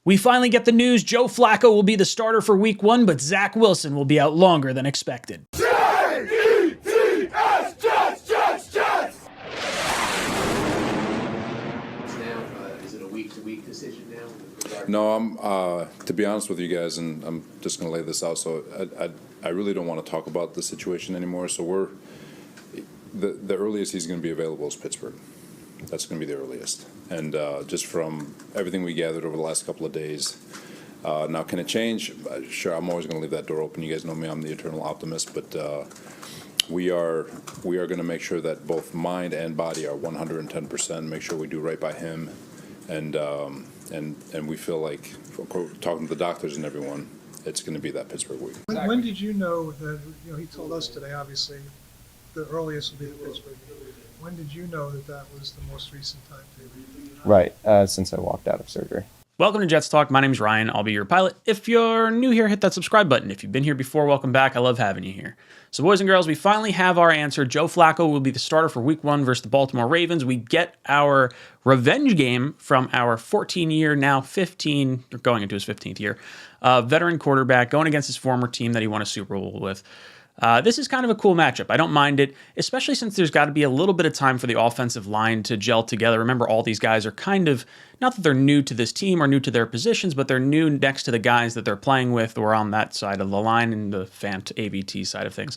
We finally get the news Joe Flacco will be the starter for week 1, but Zach Wilson will be out longer than expected. Jets, Jets! Now, is it a week-to-week decision now? No, to be honest with you guys, and I'm just going to lay this out, so I really don't want to talk about the situation anymore. So the earliest he's going to be available is Pittsburgh. That's going to be the earliest. And just from everything we gathered over the last couple of days, now can it change? Sure, I'm always going to leave that door open. You guys know me, I'm the eternal optimist, but we are going to make sure that both mind and body are 110%, make sure we do right by him, and we feel like, talking to the doctors and everyone, it's going to be that Pittsburgh week. When did you know that, he told us today, obviously, the earliest would be the Pittsburgh game. When did you know that that was the most recent timetable? Right, since I walked out of surgery. Welcome to Jets Talk. My name's Ryan. I'll be your pilot. If you're new here, hit that subscribe button. If you've been here before, welcome back. I love having you here. So boys and girls, we finally have our answer. Joe Flacco will be the starter for week 1 versus the Baltimore Ravens. We get our revenge game from our 14-year, now 15, or going into his 15th year, veteran quarterback going against his former team that he won a Super Bowl with. This is kind of a cool matchup. I don't mind it, especially since there's got to be a little bit of time for the offensive line to gel together. Remember, all these guys are kind of, not that they're new to this team or new to their positions, but they're new next to the guys that they're playing with or on that side of the line and the Fant AVT side of things.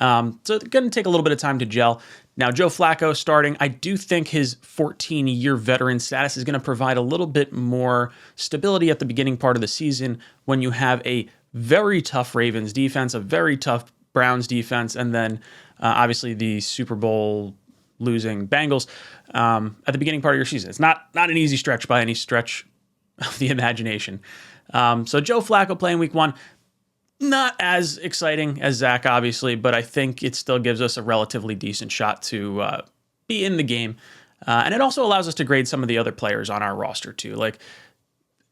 So it's going to take a little bit of time to gel. Now, Joe Flacco starting, I do think his 14-year veteran status is going to provide a little bit more stability at the beginning part of the season when you have a very tough Ravens defense, a very tough Browns defense, and then obviously the Super Bowl losing Bengals at the beginning part of your season. It's not an easy stretch by any stretch of the imagination. So Joe Flacco playing week 1, not as exciting as Zach, obviously, but I think it still gives us a relatively decent shot to be in the game. And it also allows us to grade some of the other players on our roster too. Like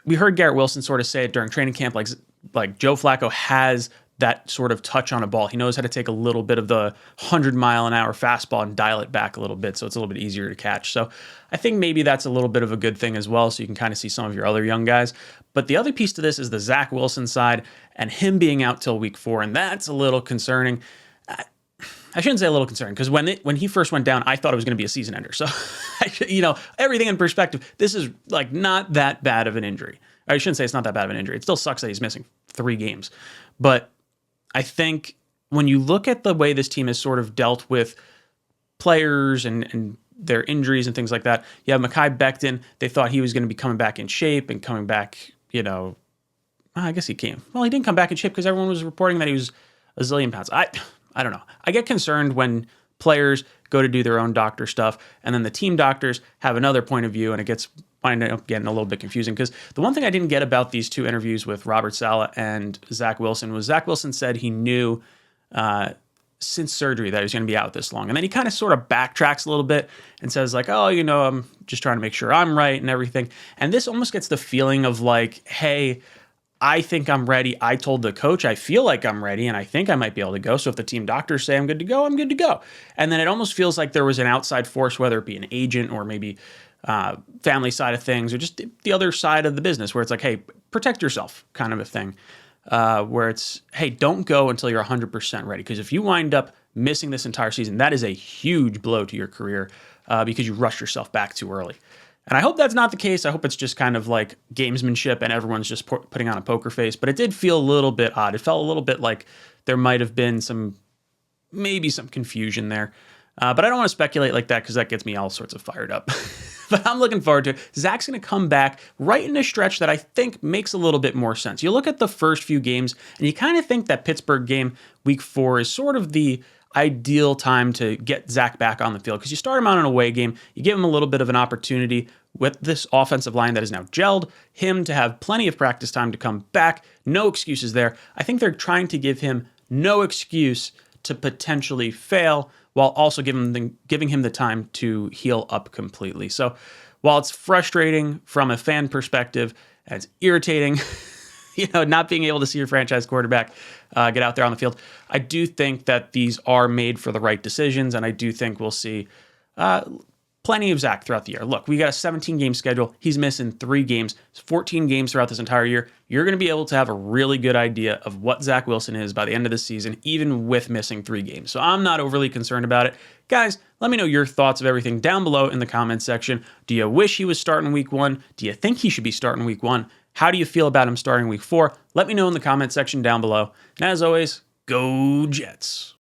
we heard Garrett Wilson sort of say it during training camp, like Joe Flacco has that sort of touch on a ball. He knows how to take a little bit of the 100-mile-an-hour fastball and dial it back a little bit, so it's a little bit easier to catch. So I think maybe that's a little bit of a good thing as well, so you can kind of see some of your other young guys. But the other piece to this is the Zach Wilson side and him being out till week 4, and that's a little concerning. I shouldn't say a little concerning, because when he first went down, I thought it was going to be a season ender. So, everything in perspective, this is like not that bad of an injury. I shouldn't say it's not that bad of an injury. It still sucks that he's missing 3 games. But I think when you look at the way this team has sort of dealt with players and their injuries and things like that, you have Mekhi Becton. They thought he was going to be coming back in shape and coming back, I guess he came. Well, he didn't come back in shape because everyone was reporting that he was a zillion pounds. I don't know. I get concerned when players go to do their own doctor stuff and then the team doctors have another point of view, and it wind up getting a little bit confusing. Because the one thing I didn't get about these 2 interviews with Robert Saleh and Zach Wilson was Zach Wilson said he knew since surgery that he was going to be out this long. And then he kind of sort of backtracks a little bit and says like, I'm just trying to make sure I'm right and everything. And this almost gets the feeling of like, hey, I think I'm ready. I told the coach I feel like I'm ready and I think I might be able to go. So if the team doctors say I'm good to go, I'm good to go. And then it almost feels like there was an outside force, whether it be an agent or maybe family side of things or just the other side of the business where it's like, hey, protect yourself kind of a thing, where it's, hey, don't go until you're 100% ready. Because if you wind up missing this entire season, that is a huge blow to your career because you rushed yourself back too early. And I hope that's not the case. I hope it's just kind of like gamesmanship and everyone's just putting on a poker face. But it did feel a little bit odd. It felt a little bit like there might have been maybe some confusion there. But I don't want to speculate like that because that gets me all sorts of fired up. But I'm looking forward to it. Zach's going to come back right in a stretch that I think makes a little bit more sense. You look at the first few games, and you kind of think that Pittsburgh game, week 4, is sort of the ideal time to get Zach back on the field because you start him on an away game. You give him a little bit of an opportunity with this offensive line that is now gelled, him to have plenty of practice time to come back. No excuses there. I think they're trying to give him no excuse to potentially fail while also giving him the time to heal up completely. So while it's frustrating from a fan perspective, and it's irritating, not being able to see your franchise quarterback get out there on the field, I do think that these are made for the right decisions, and I do think we'll see plenty of Zach throughout the year. Look, we got a 17-game schedule. He's missing 3 games, 14 games throughout this entire year. You're going to be able to have a really good idea of what Zach Wilson is by the end of the season, even with missing 3 games. So I'm not overly concerned about it. Guys, let me know your thoughts of everything down below in the comments section. Do you wish he was starting week 1? Do you think he should be starting week 1? How do you feel about him starting week 4? Let me know in the comment section down below. And as always, go Jets.